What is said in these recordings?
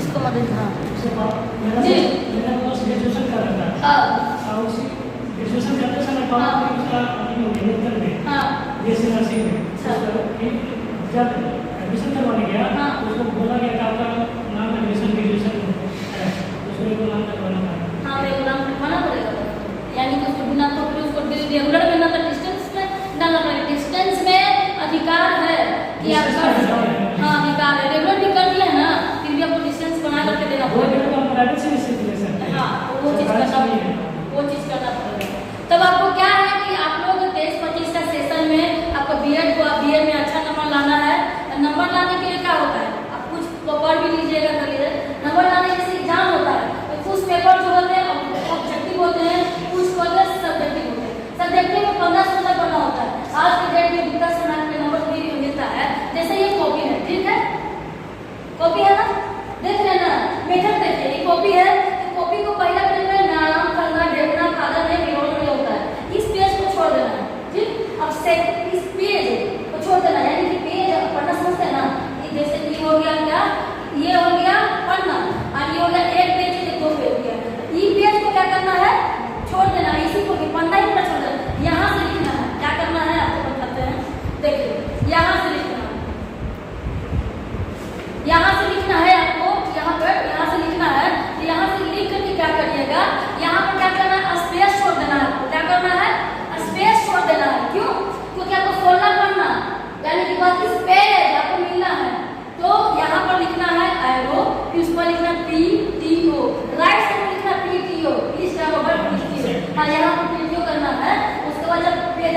इसको मदद हाँ मेरा जी मेरा बस ग्रेजुएशन कर रहा था हाँ और उसी ग्रेजुएशन करते समय पापा ने उसका अभिनंदन में हाँ बीएससी नर्सिंग में अच्छा। जब एडमिशन करवाने गया हाँ। तो उसको बोला गया कि आपका नाम एडमिशन ग्रेजुएशन है, उसको एक नाम करवाना था। हाँ तो नाम लिखवाना पड़ेगा यानी कि उसको बिना तो फिर उसको रेगुलर में ना तो डिस्टेंस में ना ना डिस्टेंस में अधिकार है कि आप कर सकते हाँ अधिकार है रेगुलर भी कर दिया है ना फिर भी आपको डिस्टेंस बना करके देना वो पड़ेगा तो प्राइवेट से भी ले सकते हैं। हाँ वो चीज़ करना पड़ेगा तब आपको क्या है कि आप लोग 23-25 का सेशन में आपको बीएड में अच्छा नंबर लाना है। नंबर लाने के लिए क्या होता है आप कुछ पेपर भी लीजिएगा कर लीजिए नंबर लाने के लिए एग्जाम होता है तो कुछ पेपर जो होते हैं ऑब्जेक्टिव होते हैं कुछ होते हैं सब्जेक्टिव होते हैं। सब्जेक्टिव में 15 पढ़ना होता है आज के डेट में 10 मार्क में नंबर भी मिलता है जैसे ये कॉपी है ठीक है कॉपी है ना देख रहे ना मेथड देखिए ये कॉपी है तो कॉपी को पहला पेज में नाम करना ढेकना खादा नहीं बिगड़ना होता है इस पेज को छोड़ देना है ठीक अब इस पेज को छोड़ देना यानी कि पेज पढ़ना समझते हैं ना ये जैसे ये हो गया क्या ये हो गया पढ़ना और ये हो गया एक पेज से दो पेज गया ये पेज को क्या करना है छोड़ देना इसी को भी पढ़ना ही पूरा छोड़ देना यहाँ से लिखना है क्या करना है आपको बताते हैं देखिए यहाँ से लिखना है यहाँ से लिखना है आपको यहाँ से लिखना है तो यहाँ से लिख करके क्या करिएगा यहाँ पर क्या करना है स्पेस छोड़ देना है आपको क्या करना है स्पेस छोड़ देना है क्यों क्योंकि आपको खोलना पड़ना यानी कि 32 पेज आपको मिलना है तो यहाँ पर लिखना है एरो फिर उस पर लिखना PTO राइट साइड में लिखना PTO प्लीज हाँ यहाँ पर PTO करना है उसके बाद जब पेज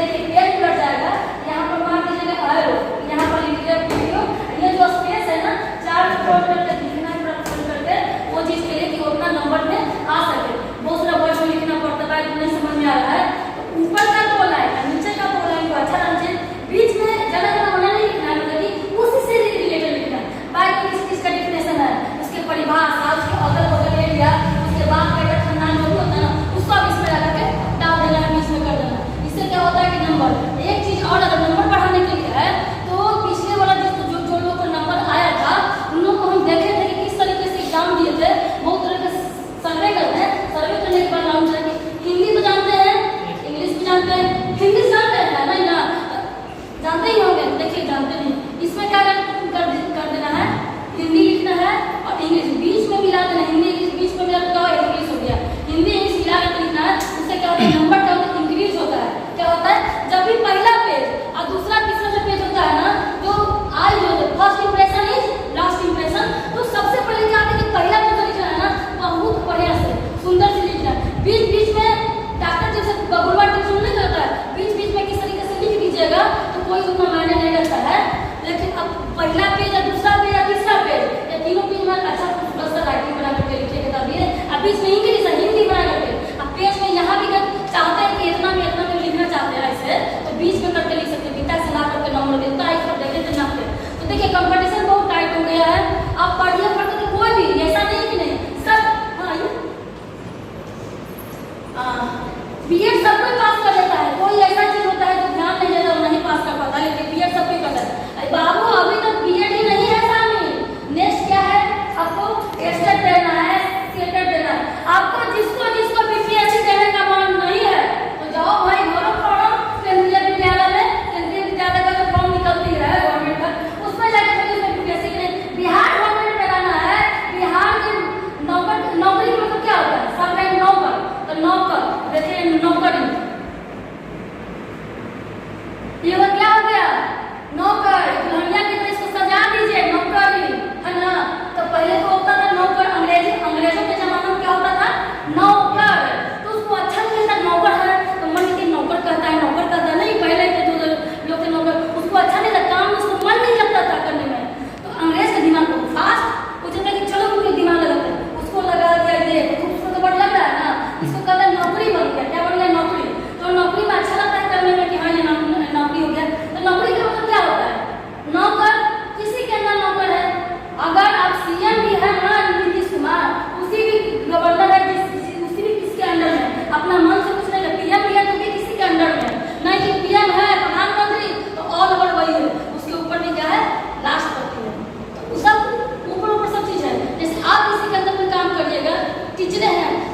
उलट जाएगा यहाँ पर मान लीजिएगा एरो यहाँ पर लिखिएगा PTO ये जो स्पेस है ना चार फोल्ड करके लिखना है फोल्ड करके वो चीज के लिए कि वो अपना नंबर में आ सके बहुत सारा वर्ड लिखना पड़ता है नहीं समझ में आ रहा है तो ऊपर का दो लाइन और नीचे का दो लाइन को अच्छा ढंग से बीच में जगह मना नहीं लिखना है मतलब कि उसी से रिलेटेड लिखना है बाकी किस चीज का डिफिनेशन है उसके परिभाषा उसके अगल बगल एरिया उसके बाद का खंडान जो होता है ना उसको आप इसमें लगा के डाल देना है बीच में कर देना इससे क्या होता है कि नंबर एक चीज और अगर नंबर बढ़ाने के लिए है तो पिछले वाला जो लोग को नंबर आया था उन लोग को हम देखे थे कि किस तरीके से एग्जाम दिए थे बहुत तरह के सर्वे करते हैं सर्वे करने के बाद मालूम चला कि हिंदी तो जानते हैं इंग्लिश भी जानते हैं हिंदी जानते हैं नहीं ना जानते ही होंगे देखिए जानते नहीं इसमें क्या कर देना है हिंदी लिखना है और इंग्लिश बीच में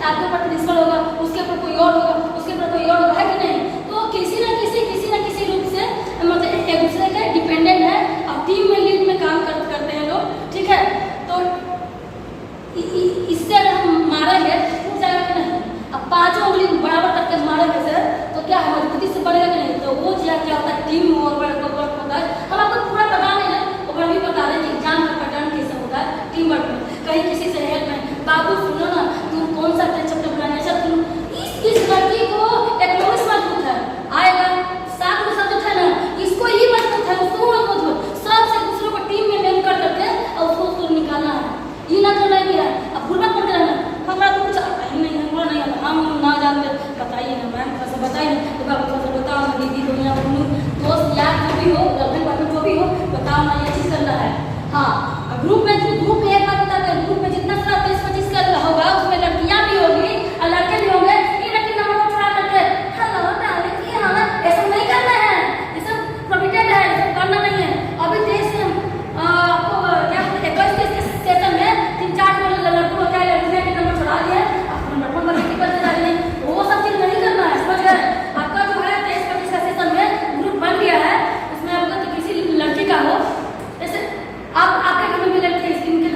आपके ऊपर प्रिंसिपल होगा, उसके ऊपर कोई और होगा, उसके ऊपर कोई और होगा, है कि नहीं? तो किसी न किसी रूप से मतलब एक दूसरे के डिपेंडेंट है और टीम में लीड में काम करते हैं लोग, ठीक है? तो इससे अगर हम मारेंगे तो जाएगा कि नहीं? अब पांचों उंगली बराबर करके मारेंगे सर तो क्या है, मजबूती से बढ़ेगा कि नहीं? तो वो क्या होता है, टीम वर्क होता है। हम आपको पूरा पता नहीं है, वो भी बता रहे हैं कि एग्जाम का पैटर्न कैसे होता है टीम वर्क में। कहीं किसी से हेल्प में, बाबू सुनो ना, तुम कौन सा चैप्टर बनाने, अच्छा तुम इस लड़की को इकोनॉमिक्स मजबूत है, आएगा 7 को सब्जेक्ट है ना, इसको ये मजबूत है, उसको मजबूत है, सबसे दूसरों को टीम में मेल करके और उसको निकालना है। ये ना करना ही है। अब भूलना पड़ रहा है, हमारा तो कुछ आता ही नहीं है, हमारा नहीं आता, हम ना जानते, बताइए ना मैम, थोड़ा सा बताइए ना, तो बाबू थोड़ा सा बताओ ना, दीदी हो या दोस्त यार जो भी हो, गर्लफ्रेंड जो भी हो, बताओ ना ये चीज़ करना है। हाँ, ग्रुप में एक बात बताते हैं, ग्रुप में जितना सारा 20-25 का होगा उसमें लड़कियाँ भी होगी और लड़के भी होंगे। ये लड़की नंबर को छुड़ा करके हेलो डार्लिंग ये हाँ ऐसा नहीं करना है, ये सब प्रोहिबिटेड है, ये सब करना नहीं है। अभी देश आपको क्या 21 सेशन में 3-4 लड़कों को क्या लड़कियाँ के नंबर छुड़ा दिए, आपको नंबर पर लड़की पर जा रही है, वो सब चीज़ नहीं करना है, समझ गए? आपका जो है 23-25 का सेशन में ग्रुप बन गया है, उसमें आपका किसी लड़की का हो, जैसे आप आपके घर में भी लड़की है, इनके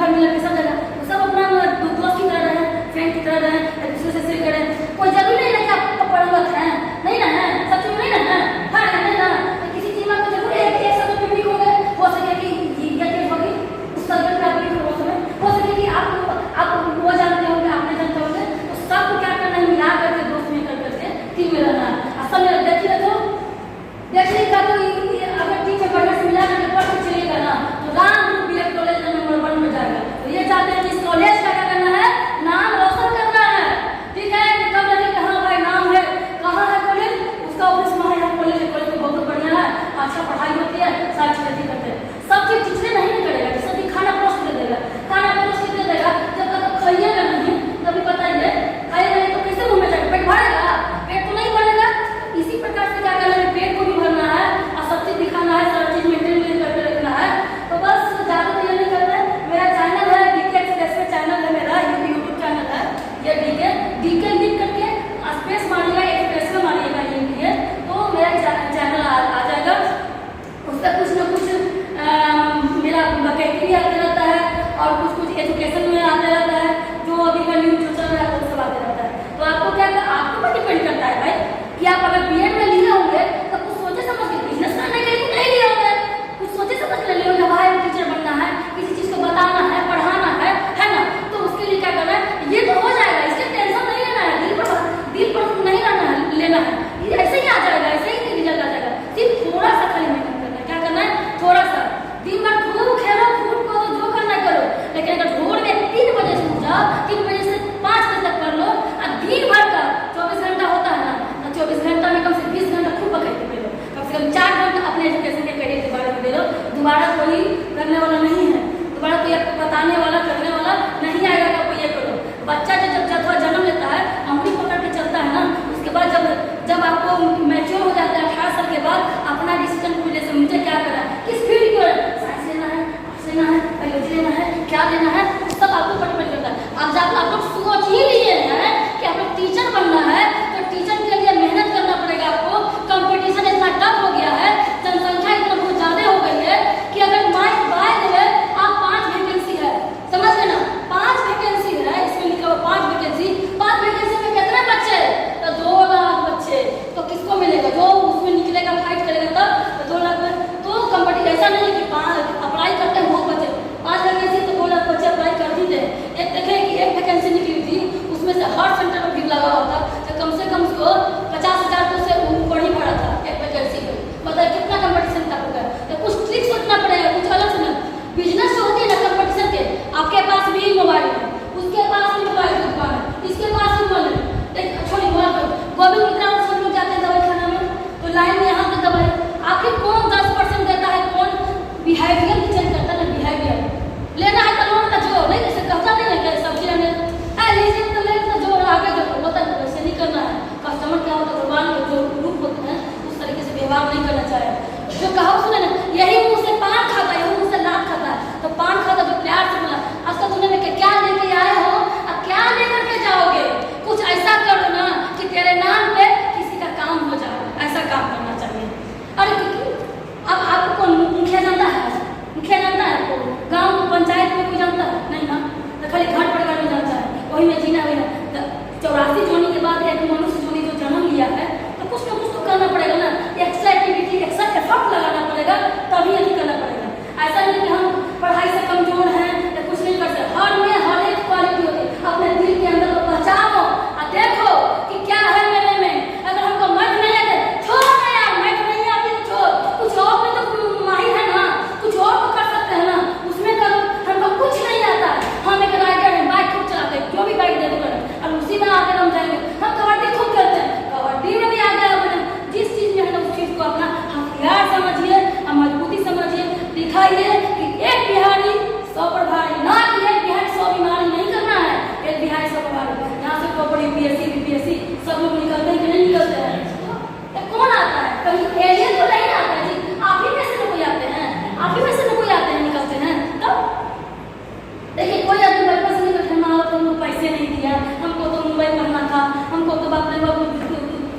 बाप रे बाप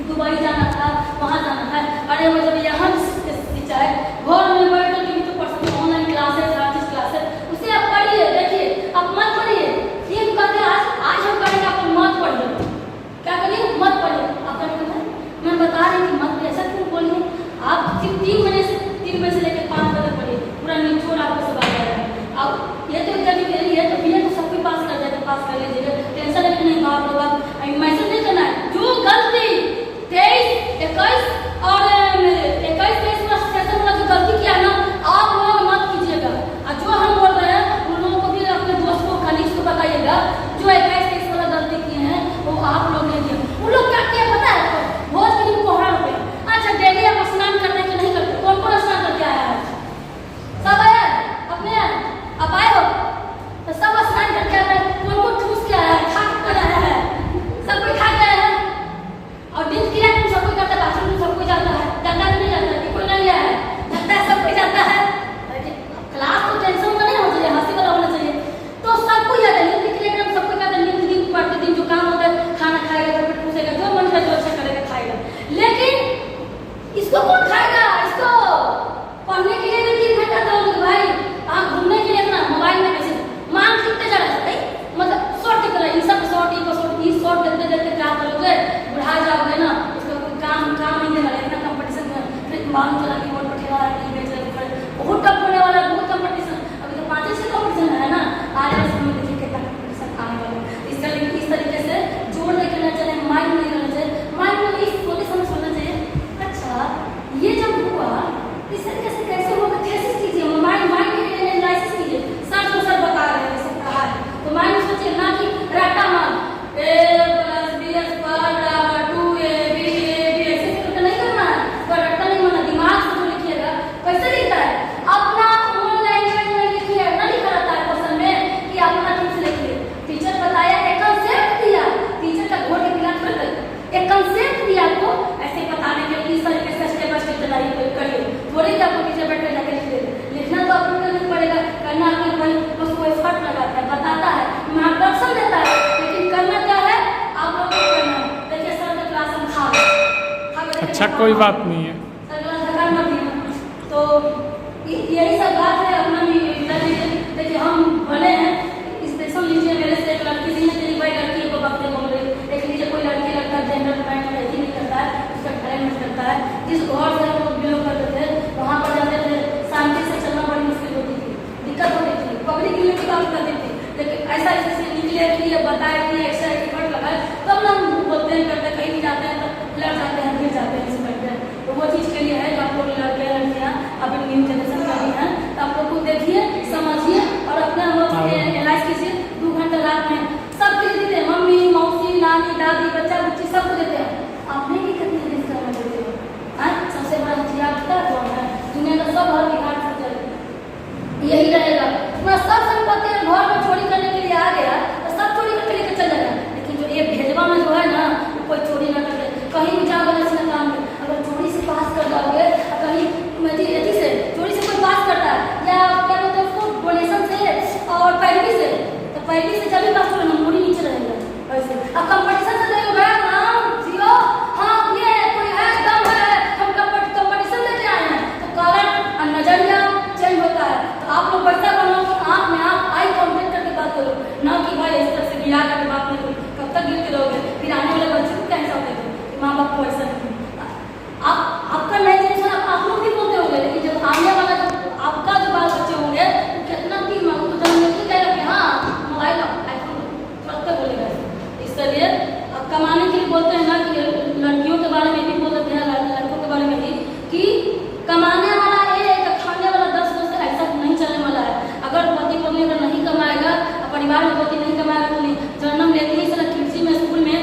दुबई जाना था, वहाँ जाना था। अरे वो जब यहाँ चाहे घर में बैठ कर भी तो पढ़ सकते, ऑनलाइन क्लासेस, आर्टिस्ट क्लासेस, उसे आप पढ़िए। देखिए आप मत पढ़िए, ये कहते हैं आज हम करेंगे, आप मत पढ़िए। क्या करिए? मत पढ़िए। आप क्या मैं बता रही थी मत, ऐसा क्यों बोलिए? आप सिर्फ 3 महीने से लेकर 5 बजे तक पढ़िए, पूरा निचोड़ आपको सब आ जाएगा। अब ये तो जब ये तो बीए तो सब कोई पास कर जाते, पास कर लीजिएगा, टेंशन लेके नहीं। बाप रे बाप मैसेज नहीं करना है। जो गलती 23, 21 और 21-23 सेशन वाला जो गलती किया ना, आप लोग मत कीजिएगा। और जो हम बोल रहे हैं उन लोगों को भी अपने दोस्तों कलीग्स को बताइएगा जो 21-23 वाला गलती किए हैं वो आप लोग ने किया। उन लोग क्या किया पता है आपको? भोज के दिन कोहरा रुपये। अच्छा डेली आप स्नान करते कि नहीं करते? कौन कौन स्नान करके आया है? सब आया अपने आप आए हो तो सब स्नान करके आया है। कौन कौन ठूस के आया है, खा के आया है? सब कोई खा के आया है। और दिन क्रिया तुम सब कोई करता है, बाथरूम सब कोई जाता है, जाता नहीं जाता है? कोई नहीं गया है, जाता है, सब कोई जाता है। क्लास तो टेंशन का नहीं होना चाहिए, हंसी वाला होना चाहिए। तो सब कोई जाता है, दिन क्रिया सब कोई करता है। दिन पढ़ते दिन जो काम होता है, खाना खाएगा, पेट पूछेगा, जो मन करे जो अच्छा करेगा खाएगा। लेकिन इसको कौन खाएगा? इसको पढ़ने के लिए भी 3 घंटा दोगे भाई, घूमने के लिए इतना मोबाइल में कैसे मांग कितने जा रहा है? मतलब शॉर्ट दिख रहा है, इन सब शॉर्ट देखते देखते क्या करोगे? बुढ़ा जाओगे ना, उसका कोई काम नहीं देने वाला। इतना कंपटीशन में फिर मांग चला के वोट पठेगा, नहीं बेच रहे, बहुत टफ होने वाला है, बहुत कंपटीशन। अभी तो 5-6 कंपटीशन है ना, आने वाले समय में देखिए कितना कंपटीशन आने वाला है। इस तरीके से जोड़ नहीं करना चाहिए, माइंड नहीं करना चाहिए। माइंड में इस सोचे समझ होना चाहिए, अच्छा ये जब हुआ इस तरीके से कैसे होगा, कैसे कीजिए माइंड एनालिसिस कीजिए। सर को सर बता रहे हैं, सब कहा है तो माइंड सोचिए ना कि रट्टा मार a + b² = 2ab ऐसे करके नहीं करना है। तो रट्टा नहीं मारना, दिमाग से जो लिखिएगा कैसे लिखता है अपना ओन लैंग्वेज में लिखिए। ना लिखा रहता है क्वेश्चन में कि अपना ठीक से लिखिए। टीचर बताया, एक कंसेप्ट दिया, टीचर का घोट के पिला थोड़ा कर, एक कंसेप्ट दिया आपको ऐसे बताने के लिए इस तरीके से स्टेप बाय स्टेप तैयारी करिए। थोड़ी सा आपको टीचर बैठ कर जाकर लिख दे, लिखना तो आपको नहीं पड़ेगा, करना आपको भाई बस कोई एफर्ट लगाता है, बताता है, मार्गदर्शन देता है, लेकिन करना क्या है आप लोग को करना है। देखिए सर का क्लास हम खा गए। अच्छा कोई बात नहीं है, सर क्लास धक्का मत दिया। तो यही सब बात है। अपना भी देखिए हम भले हैं, स्पेशल लीजिए मेरे से एक लड़की दी है, तेरी भाई लड़की को बकते बोल रही, देख लीजिए कोई लड़की लड़का जेंडर माइंड में नहीं करता है, उसका टैलेंट करता है। जिस घर से हम लोग बिलोंग करते थे वहाँ पर जाते थे, शांति से चलना बड़ी मुश्किल होती थी, दिक्कत होती थी, पब्लिक के लिए भी काम करती थी। लेकिन ऐसा ऐसे निकले कि बताए कि एक्स्ट्रा एफर्ट लगाए तब हम बोलते हैं करते, कहीं भी जाते हैं तो लड़ जाते हैं, गिर जाते हैं, करते हैं। तो वो चीज़ के लिए है जो आप लोग लड़के लड़कियाँ अभी न्यू जनरेशन का भी हैं, तो आप लोग को देखिए, समझिए और अपने हम लोग एनालाइज कीजिए। 2 घंटा रात में सब चीज़ देते हैं, मम्मी मौसी नानी दादी बच्चा बच्ची सबको देते हैं। आपने भी कितने दिन करना देते हो? सबसे बड़ा हथियार क्या है? दुनिया का सब हर बिहार से यही रहेगा। पूरा सब संपत्ति घर में चोरी करने के लिए आ गया तो सब चोरी करके लेकर चल जाएगा। लेकिन जो ये भेजवा में जो है ना, कोई चोरी ना करके कहीं भी जाओगे ऐसे काम में, अगर चोरी से पास कर जाओगे, कहीं एथी से चोरी से कोई पास करता है या क्या बोलते हैं उसको, डोनेशन से और पैरवी से, तो पैरवी से जब भी पास करो नंबर नीचे रहेगा। ऐसे अब कंपटीशन से देखोगे नाम जियो, हाँ ये कोई है दम है, हम कंपटीशन लेके आए हैं, तो कारण और नजरिया चेंज होता है। तो आप लोग पैसा बनाओ कि आँख में आप आई कॉन्टेक्ट करके बात करो, ना कि भाई इस तरह से गिरा करके बात नहीं करो। कब तक गिरते रहोगे? फिर आने वाले बच्चों को कैसा होता है कि माँ बाप को ऐसा नहीं। आपका नए जनरेशन आप लोग भी बोलते होंगे, लेकिन जब आने वाला जब आपका जो बाल बच्चे होंगे तो कितना भी मांगो तो जब नहीं कहेगा कि हाँ मोबाइल आईफोन तुरंत बोलेगा। इसलिए अब कमाने के लिए बोलते हैं ना कि लड़कियों के बारे में भी बोल देते हैं, लड़कों के बारे में भी कि कमाने वाला एक, खाने वाला 10 से ऐसा नहीं चलने वाला है। अगर पति पत्नी अगर नहीं कमाएगा, परिवार में पति नहीं कमाएगा तो नहीं जन्म लेते ही सर कृषि में स्कूल में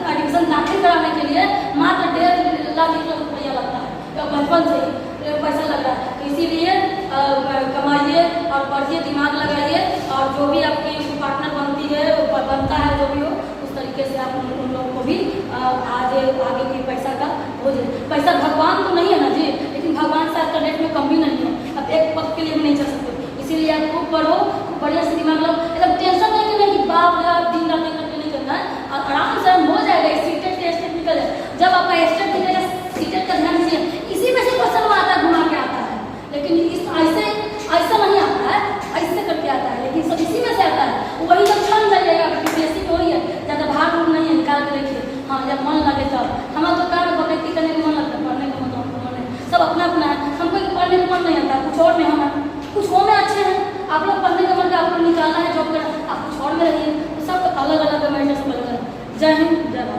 एडमिशन दाखिल कराने के लिए मात्र 1.5 लाख रुपया लगता है, तो बचपन से पैसा लग रहा है। तो इसीलिए कमाइए और पढ़िए, दिमाग लगाइए और जो भी आपकी पार्टनर बनती है वो बनता है जो भी हो उस तरीके से आप उन लोगों को भी आगे की पैसा का हो जाए। पैसा भगवान तो नहीं है ना जी, लेकिन भगवान से आपका डेट में कमी नहीं है। अब एक पक्ष के लिए हम नहीं चल सकते, इसीलिए आप खूब पढ़ो, बढ़िया से दिमाग लगाओ, एकदम टेंशन नहीं कि बाप रे दिन रात करके नहीं करना है, आराम से हो जाएगा। इस में रहिए, तो सब अलग अलग कमेंट से बोलेगा। जय हिंद, जय भारत।